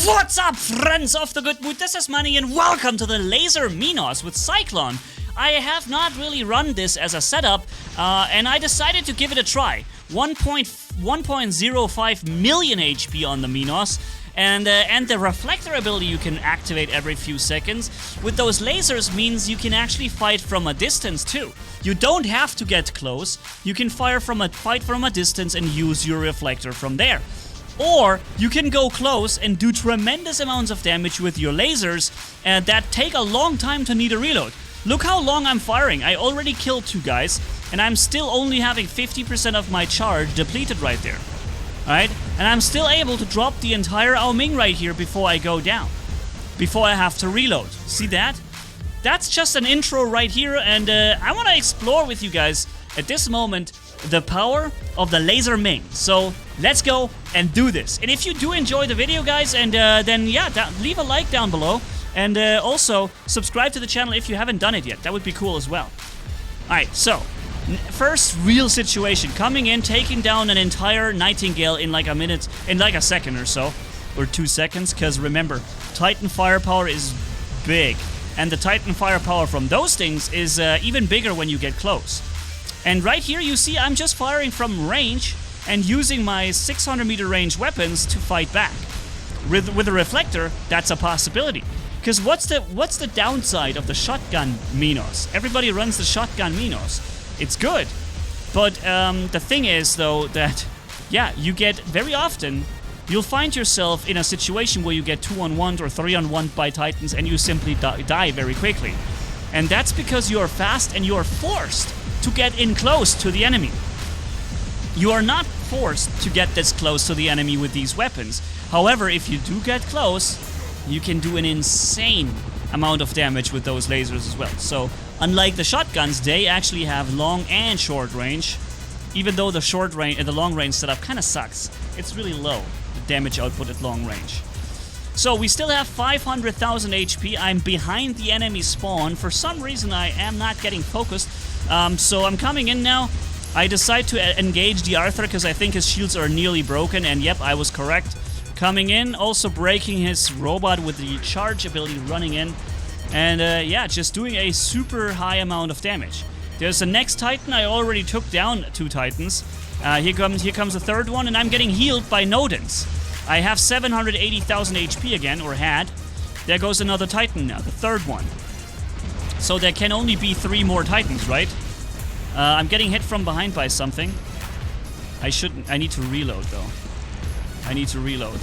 What's up, friends of the good mood? This is Manni and welcome to the Laser Minos with Cyclone. I have not really run this as a setup, and I decided to give it a try. 1.05 million HP on the Minos, and the reflector ability you can activate every few seconds. With those lasers means you can actually fight from a distance too. You don't have to get close. You can fight from a distance and use your reflector from there. Or you can go close and do tremendous amounts of damage with your lasers that take a long time to need a reload. Look how long I'm firing. I already killed 2 guys, and I'm still only having 50% of my charge depleted right there. Alright? And I'm still able to drop the entire Ao Ming right here before I go down. Before I have to reload. See that? That's just an intro right here, and I want to explore with you guys at this moment the power of the Laser Ming. So let's go and do this. And if you do enjoy the video, guys, and then yeah, leave a like down below, and also subscribe to the channel if you haven't done it yet. That would be cool as well. Alright, so first real situation, coming in, taking down an entire Nightingale in like a minute, in like a second or so, or 2 seconds, because remember, Titan firepower is big, and the Titan firepower from those things is even bigger when you get close. And right here you see I'm just firing from range and using my 600 meter range weapons to fight back. With a reflector, that's a possibility. Because what's the downside of the shotgun Minos? Everybody runs the shotgun Minos. It's good. But the thing is though that, yeah, you get very often, you'll find yourself in a situation where you get 2-on-1 or 3-on-1 by Titans and you simply die very quickly. And that's because you are fast and you are forced to get in close to the enemy. You are not forced to get this close to the enemy with these weapons. However, if you do get close, you can do an insane amount of damage with those lasers as well. So, unlike the shotguns, they actually have long and short range. Even though the long range setup kind of sucks. It's really low, the damage output at long range. So we still have 500,000 HP. I'm behind the enemy spawn. For some reason I am not getting focused. So I'm coming in now. I decide to engage the Arthur because I think his shields are nearly broken, and yep, I was correct. Coming in, also breaking his robot with the charge ability running in. And yeah, just doing a super high amount of damage. There's the next Titan. I already took down 2 Titans. Here comes the third one, and I'm getting healed by Nodens. I have 780,000 HP again, or had. There goes another Titan now, the third one. So there can only be 3 more Titans, right? I'm getting hit from behind by something. I need to reload though. I need to reload.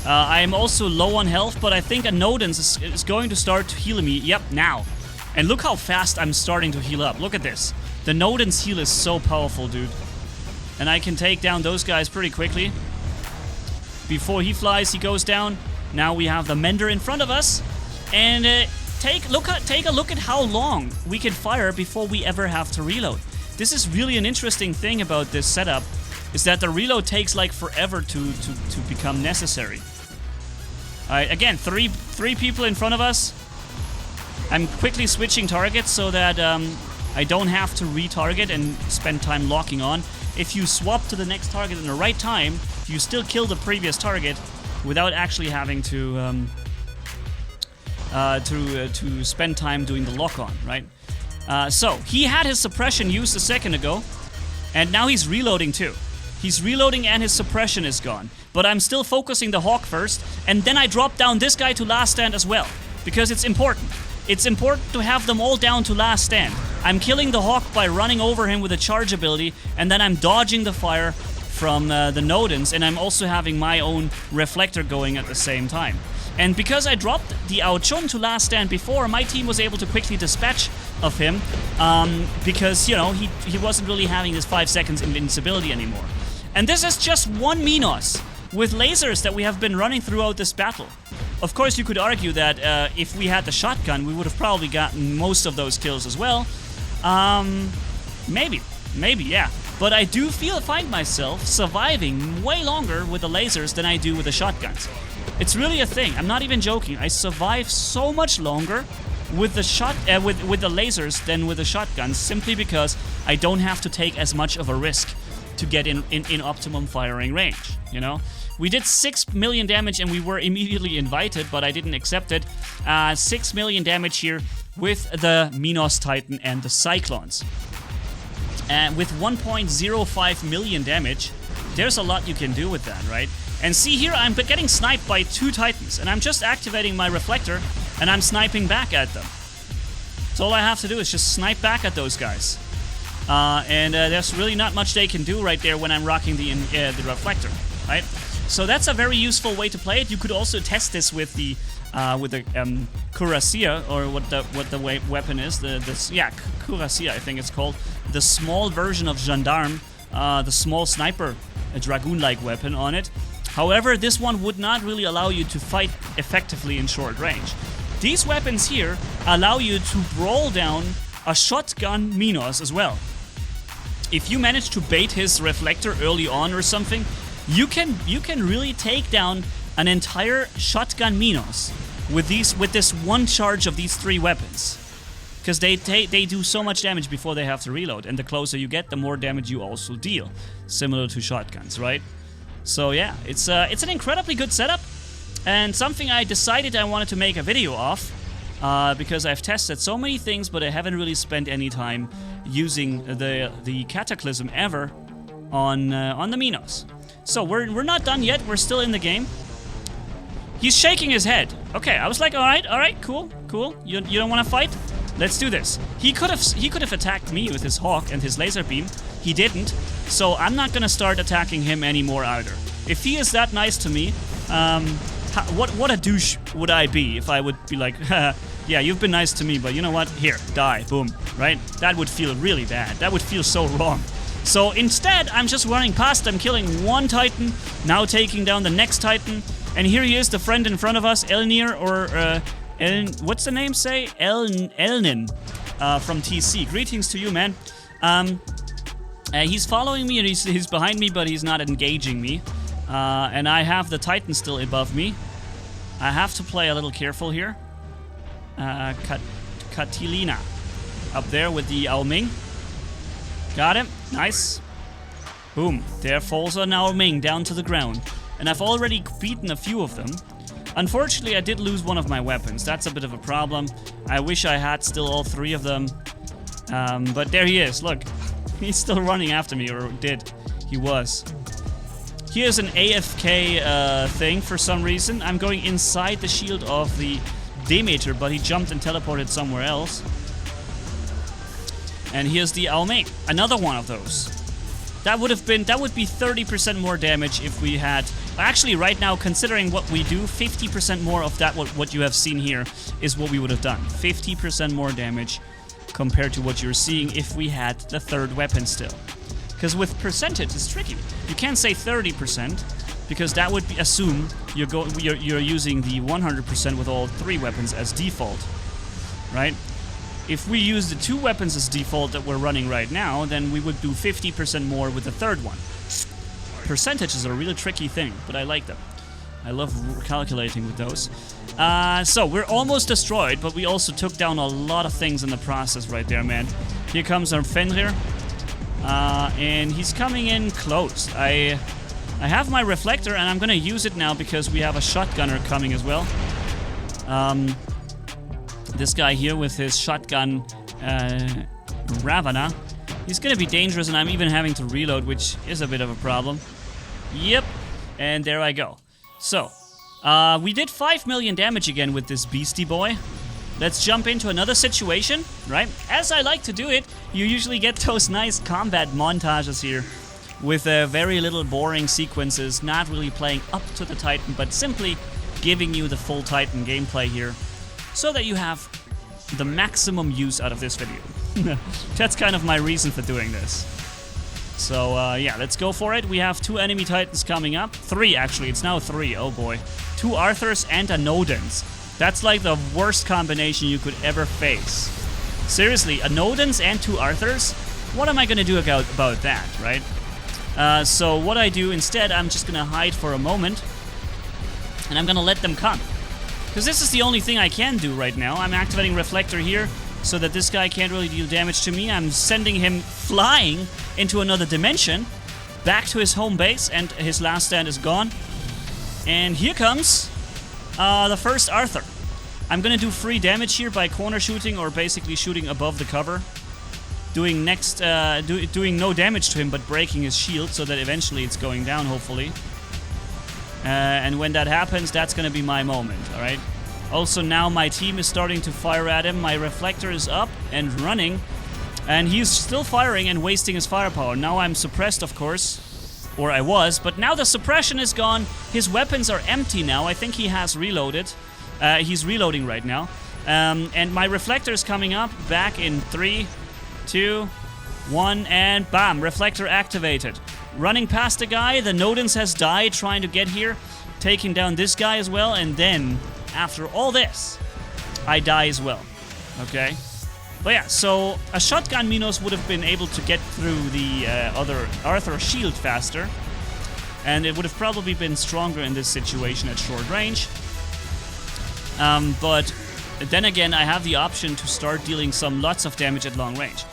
I am also low on health, but I think a Nodens is going to start healing me. Yep, now. And look how fast I'm starting to heal up. Look at this. The Nodens heal is so powerful, dude. And I can take down those guys pretty quickly. Before he flies, he goes down. Now we have the Mender in front of us. And take a look at how long we can fire before we ever have to reload. This is really an interesting thing about this setup, is that the reload takes like forever to become necessary. Alright, again, three people in front of us. I'm quickly switching targets so that I don't have to retarget and spend time locking on. If you swap to the next target in the right time, you still kill the previous target without actually having to spend time doing the lock-on, right? So, he had his suppression used a second ago, and now he's reloading too. He's reloading and his suppression is gone. But I'm still focusing the Hawk first, and then I drop down this guy to last stand as well, because it's important. It's important to have them all down to last stand. I'm killing the Hawk by running over him with a charge ability, and then I'm dodging the fire from the Nodens, and I'm also having my own reflector going at the same time. And because I dropped the Ao Chun to last stand before, my team was able to quickly dispatch of him, because, you know, he wasn't really having this 5 seconds invincibility anymore. And this is just one Minos with lasers that we have been running throughout this battle. Of course, you could argue that if we had the shotgun, we would have probably gotten most of those kills as well. Maybe, yeah. But I do find myself surviving way longer with the lasers than I do with the shotguns. It's really a thing. I'm not even joking. I survive so much longer with the with the lasers than with the shotguns, simply because I don't have to take as much of a risk to get in optimum firing range, you know? We did 6 million damage and we were immediately invited, but I didn't accept it. 6 million damage here with the Minos Titan and the Cyclones. And with 1.05 million damage, there's a lot you can do with that, right? And see here, I'm getting sniped by 2 Titans, and I'm just activating my reflector, and I'm sniping back at them. So all I have to do is just snipe back at those guys. And there's really not much they can do right there when I'm rocking the reflector, right? So that's a very useful way to play it. You could also test this with the Cuirassier, or what the weapon is. Cuirassier, I think it's called. The small version of Gendarme, the small sniper, a dragoon-like weapon on it. However, this one would not really allow you to fight effectively in short range. These weapons here allow you to brawl down a shotgun Minos as well. If you manage to bait his reflector early on or something, you can really take down an entire shotgun Minos with this one charge of these 3 weapons. Because they do so much damage before they have to reload, and the closer you get, the more damage you also deal. Similar to shotguns, right? So yeah, it's an incredibly good setup, and something I decided I wanted to make a video of, because I've tested so many things, but I haven't really spent any time using the Cataclysm ever on the Minos. So we're not done yet. We're still in the game. He's shaking his head. Okay, I was like, all right, cool. You don't want to fight? Let's do this. He could have attacked me with his hawk and his laser beam. He didn't, so I'm not gonna start attacking him anymore either. If he is that nice to me, what a douche would I be if I would be like, yeah, you've been nice to me, but you know what? Here, die, boom, right? That would feel really bad. That would feel so wrong. So instead, I'm just running past them, killing 1 Titan, now taking down the next Titan, and here he is, the friend in front of us, Elnir, or what's the name say? Elnin from TC. Greetings to you, man. He's following me and he's behind me, but he's not engaging me. And I have the Titan still above me. I have to play a little careful here. Katilina up there with the Ao Ming. Got him. Nice. Boom. There falls an Ao Ming down to the ground. And I've already beaten a few of them. Unfortunately, I did lose one of my weapons. That's a bit of a problem. I wish I had still all 3 of them. But there he is. Look. He's still running after me, or did. He was. Here's an AFK thing for some reason. I'm going inside the shield of the Demeter, but he jumped and teleported somewhere else. And here's the Ao Ming. Another one of those. That would be 30% more damage if we had... Actually, right now, considering what we do, 50% more of that, what you have seen here, is what we would have done. 50% more damage compared to what you're seeing if we had the 3rd weapon still. Because with percentage, it's tricky. You can't say 30%, because that would assume you're using the 100% with all 3 weapons as default, right? If we use the 2 weapons as default that we're running right now, then we would do 50% more with the 3rd one. Percentages are a really tricky thing, but I like them. I love calculating with those. So we're almost destroyed, but we also took down a lot of things in the process right there, man. Here comes our Fenrir, and he's coming in close. I have my reflector, and I'm gonna use it now because we have a shotgunner coming as well. This guy here with his shotgun, Ravana, he's gonna be dangerous, and I'm even having to reload, which is a bit of a problem. Yep, and there I go. So, we did 5 million damage again with this beastie boy. Let's jump into another situation, right? As I like to do it, you usually get those nice combat montages here with very little boring sequences, not really playing up to the Titan, but simply giving you the full Titan gameplay here so that you have the maximum use out of this video. That's kind of my reason for doing this. So, yeah, let's go for it. We have 2 enemy Titans coming up. 3, actually. It's now 3. Oh, boy. 2 Arthurs and a Nodens. That's like the worst combination you could ever face. Seriously, a Nodens and 2 Arthurs? What am I going to do about that, right? So what I do instead, I'm just going to hide for a moment. And I'm going to let them come. Because this is the only thing I can do right now. I'm activating Reflector here, so that this guy can't really deal damage to me. I'm sending him flying into another dimension, back to his home base, and his last stand is gone. And here comes the first Arthur. I'm gonna do free damage here by corner shooting or basically shooting above the cover. Doing doing no damage to him but breaking his shield so that eventually it's going down, hopefully. And when that happens, that's gonna be my moment, alright? Also now my team is starting to fire at him. My reflector is up and running. And he's still firing and wasting his firepower. Now I'm suppressed, of course. Or I was, but now the suppression is gone. His weapons are empty now. I think he has reloaded. He's reloading right now. And my reflector is coming up. Back in 3, 2, 1, and bam, reflector activated. Running past the guy, the Nodens has died trying to get here, taking down this guy as well, and then, after all this, I die as well, okay? But yeah, so a shotgun Minos would have been able to get through the other Arthur shield faster, and it would have probably been stronger in this situation at short range. But then again, I have the option to start dealing lots of damage at long range.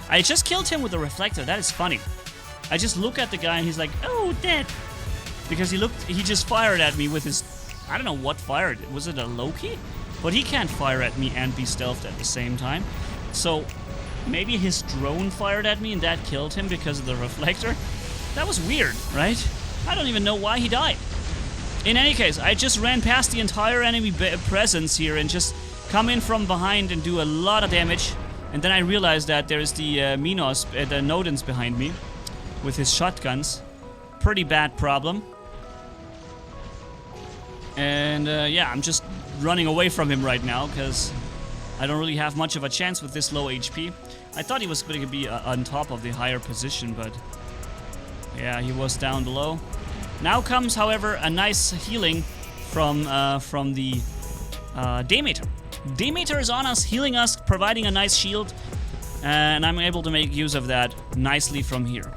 I just killed him with a reflector. That is funny. I just look at the guy and he's like, oh, dead. Because he just fired at me with his, I don't know what fired. Was it a Loki? But he can't fire at me and be stealthed at the same time. So maybe his drone fired at me and that killed him because of the reflector. That was weird, right? I don't even know why he died. In any case, I just ran past the entire enemy presence here and just come in from behind and do a lot of damage. And then I realized that there's the Minos, the Nodens behind me with his shotguns. Pretty bad problem. And yeah, I'm just running away from him right now because I don't really have much of a chance with this low HP. I thought he was going to be on top of the higher position, but yeah, he was down below. Now comes, however, a nice healing from the Demeter. Demeter is on us, healing us, providing a nice shield, and I'm able to make use of that nicely from here.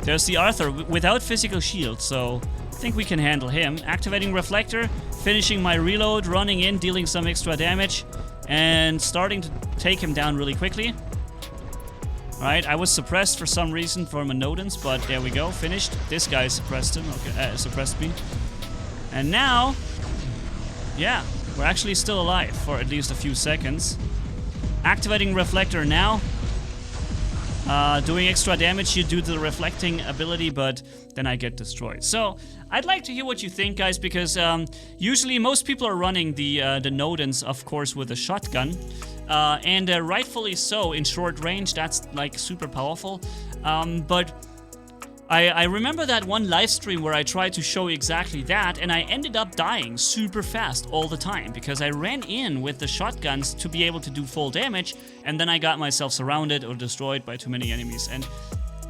There's the Arthur without physical shield, so I think we can handle him. Activating Reflector, finishing my reload, running in, dealing some extra damage, and starting to take him down really quickly. Alright, I was suppressed for some reason from a Nodens, but there we go, finished. This guy suppressed him, okay, suppressed me. And now, yeah, we're actually still alive for at least a few seconds. Activating Reflector now. Doing extra damage here due to the reflecting ability, but then I get destroyed. So, I'd like to hear what you think, guys, because usually most people are running the Nodens, of course, with a shotgun. And rightfully so, in short range, that's like super powerful. But I remember that one live stream where I tried to show exactly that, and I ended up dying super fast all the time because I ran in with the shotguns to be able to do full damage, and then I got myself surrounded or destroyed by too many enemies. And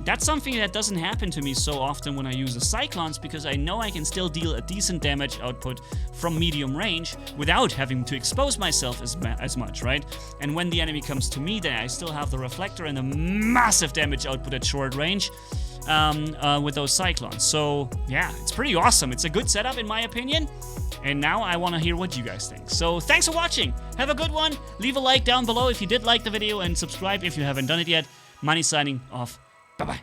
that's something that doesn't happen to me so often when I use the Cyclones, because I know I can still deal a decent damage output from medium range without having to expose myself as much, right? And when the enemy comes to me, then I still have the Reflector and a massive damage output at short range with those Cyclones. So yeah, it's pretty awesome. It's a good setup in my opinion. And now I want to hear what you guys think. So thanks for watching. Have a good one. Leave a like down below if you did like the video and subscribe if you haven't done it yet. Manni signing off. Bye-bye.